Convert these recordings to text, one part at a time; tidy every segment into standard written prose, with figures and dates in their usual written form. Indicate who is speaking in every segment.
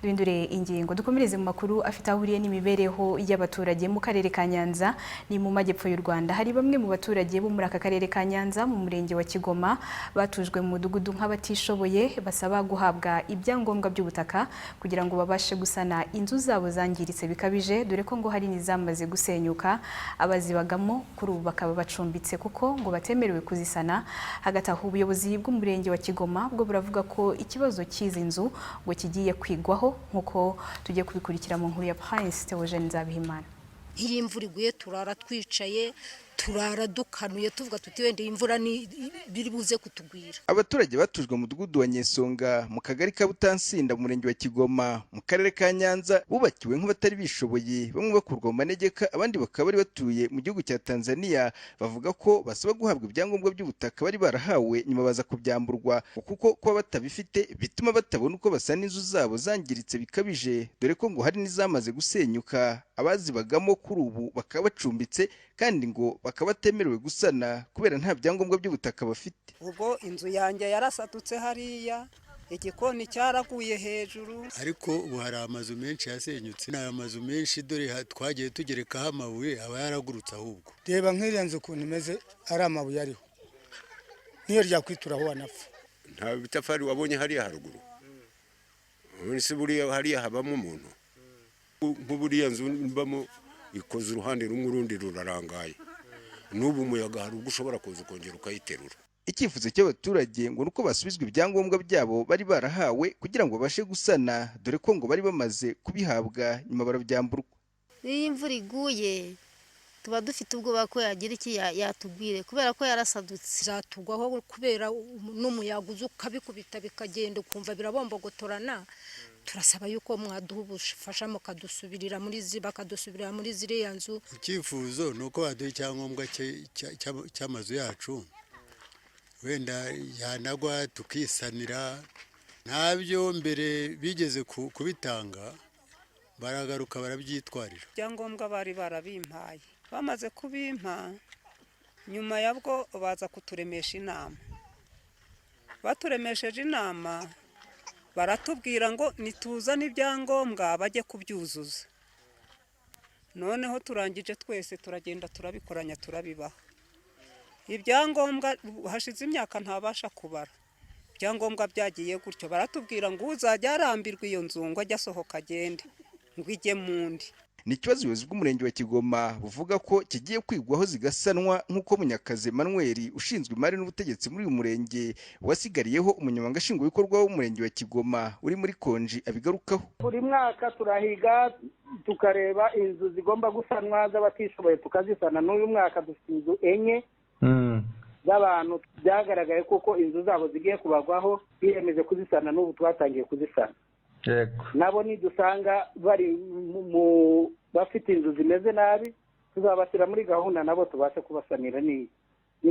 Speaker 1: duhindure ingingo dukomereze mu makuru afite ahuriye n'imibereho y'abaturage mu karere ka Nyanza ni mu majyepfo y'u Rwanda. Hari bamwe mu baturage bo muri aka karere ka Nyanza mu murenge wa Kigoma batujwe mu mudugudu nk'abatishoboye basaba guhabwa ibyangombwa by'ubutaka kugira ngo babashe gusana inzu zabo zangiritse bikabije, dore ko ngo hari n'izamaze gusenyuka abazibagamo kuri ubu bakaba bacumbitse kuko ngo batemerewe kuzisana. Hagati aho ubuyobozi bw'umurenge wa Kigoma bwo buravuga ko ikibazo cy'izi nzu ngo kigiye kwigwaho nkuko tugiye kubikurikira mu nkuru ya Prince Theogene Nzabihimana.
Speaker 2: Iyi imvura iguye turara twicaye, turara dukanuye tuvuga tuti wende imvura ni biri buze kutugwira.
Speaker 3: Abaturage batujwe mu mudugudu wa Nyesonga mu kagari ka Butansinda mu murenge wa Kigoma mu karere ka Nyanza bubakiwe nk'abatari bishoboye, bamwe bakurwa mu manegeka abandi bakaba bari batuye mu gihugu cya Tanzania. Bavuga ko basaba guhabwa ibyangombwa by'ubutaka bari barahawe nyuma baza kubyamburwa kuko kuba batabifite bituma batabona uko basana inzu zabo zangiritse bikabije, dore ko ngo hari n'izamaze gusenyuka abazibagamo kuri ubu bakaba bacumbitse kandi ngo bakaba batemerewe gusana kubera nta byangombwa by'ubutaka bafite.
Speaker 4: Ubwo inzu yanjye yarasadutse hariya, igikoni cyaraguye hejuru,
Speaker 5: ariko ubu hari amazu menshi yasenyutse. N'aya mazu menshi dore twagiye tugerekaho amabuye aba yaragurutse. Ahubwo
Speaker 6: reba nk'iriya nzu ukuntu imeze ari amabuye ariho, niyo ryakwituraho wanapfa.
Speaker 7: Nta bitafari wabonye hariya haruguru, se buriya hariya habamo umuntu. Nk'uburiya nzu mbamo ikoze uruhande rumwe urundi rurarangaye, n'ubu umuyaga hari ubwo ushobora kuza ukongera ukayiterura.
Speaker 3: Icyifuzo cy'abaturage ngo nuko basubizwa ibyangombwa byabo bari barahawe kugira ngo babashe gusana, dore ko ngo bari bamaze kubihabwa nyuma barabyamburwa.
Speaker 2: Iyi imvura iguye tuba dufite ubwoba ko yagira iki yatugwire kubera ko yarasadutse.
Speaker 4: Zatugwaho kubera n'umuyaga uza ukabikubita bikagenda ukumva birabombogotorana. Turasaba yuko mwaduha ubufasha mukadusubirira muri ziriya nzu.
Speaker 5: Icyifuzo ni uko baduha icyangombwa cy'amazu yacu, wenda yanagwa tukisanira. Ntabyo mbere bigeze kubitanga, baragaruka barabyitwarira.
Speaker 4: Ibyangombwa bari barabimpaye, bamaze kubimpa nyuma yabwo baza kuturemesha inama. Baturemesheje inama baratubwira ngo nituzane ibyangombwa bajye kubyuzuza. Noneho turangije twese turagenda turabikoranya turabibaha. Ibyangombwa hashize imyaka ntabasha kubara. Ibyangombwa byagiye gutyo, baratubwira ngo uzajya arambirwa iyo nzu ngo ajye asohoka agende ngo ijye mundi.
Speaker 3: Ni ikibazo ubuyobozi bw'umurenge wa Kigoma buvuga ko kigiye kwigwaho zigasanwa nk'uko Munyakazi Emmanuel ushinzwe imari n'ubutegetsi muri uyu murenge wasigariyeho umunyamabanga nshingwabikorwa w'umurenge wa Kigoma uri muri konji abigarukaho.
Speaker 8: Buri mwaka turahiga tukareba inzu zigomba gusanwa z'abatishoboye tukazisana. N'uyu mwaka dufite inzu enye z'abantu byagaragaye kuko inzu zabo zigiye kubagwaho, biyemeje kuzisana n'ubu twatangiye kuzisana. Nabo nidusanga bari bafite inzu zimeze nabi tuzabashyira muri gahunda nabo tubashe kubasanira. Ni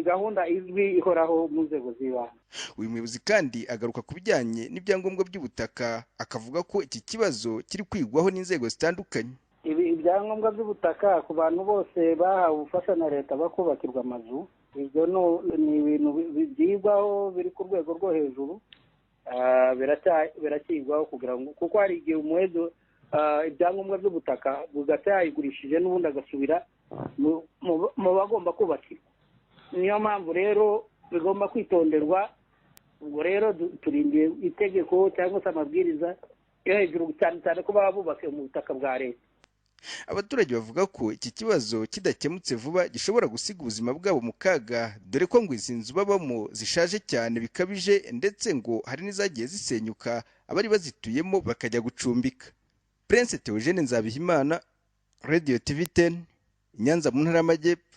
Speaker 8: gahunda izwi ihoraho mu nzego z'ibanze.
Speaker 3: Uyu muyobozi kandi agaruka ku bijyanye n'ibyangombwa by'ubutaka, akavuga ko iki kibazo kiri kwigwaho n'inzego zitandukanye.
Speaker 8: Ibyangombwa by'ubutaka ku bantu bose bahawe ubufasha na leta bakubakirwa amazu, ibyo ni ibintu byigwaho biri ku rwego rwo hejuru. Biracyigwaho kugira ngo kuko hari igihe umuhezo ibyangombwa by'ubutaka bugatayigurishije n'ubundi agasubira mu bagomba kubakirwa. Niyo mpamvu rero bigomba kwitonderwa. Ubwo rero turindiye itegeko cyangwa se amabwiriza yo hejuru cyane cyane ko baba bubakiye mu butaka bwa leta.
Speaker 3: Abaturage bavuga ko iki kibazo kidakemutse vuba gishobora gusiga ubuzima bwabo mu kaga, dore ko ngo izi nzu babamo zishaje cyane bikabije ndetse ngo hari n'izagiye zisenyuka abari bazituyemo bakajya gucumbika. Prince Theogene Nzabihimana, Radio TV 10, Nyanza mu ntara y'Amajyepfo.